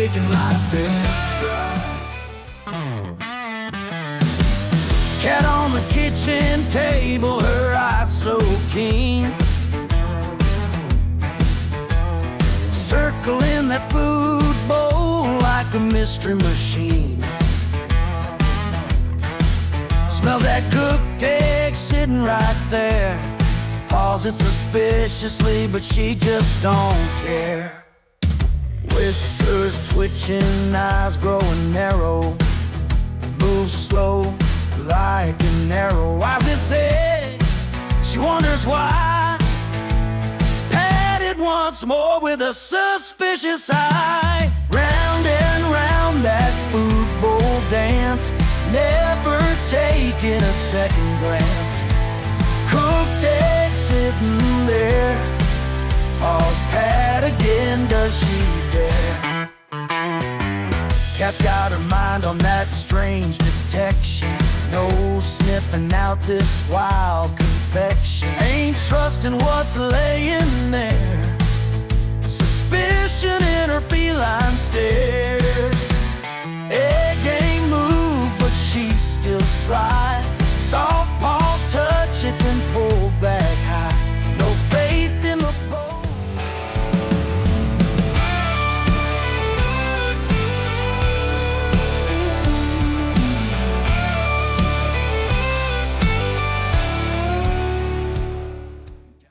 taking life in stride. Cat on the kitchen table, her eyes so keen, circling that food bowl like a mystery machine. Smells that cooked egg sitting right there. Paws it suspiciously, but she just don't care. Whiskers twitching, eyes growing narrow, moves slow like an arrow. Why's this egg? She wonders why. Patted once more with a suspicious eye. Round and round that food bowl dance, never taking a second glance. Cooked egg sitting there, paws pat again, does she dare? Cat's got her mind on that strange detection, no sniffing out this wild confection. Ain't trusting what's laying there, suspicion in her feline stare. Egg ain't moved, but she still slides.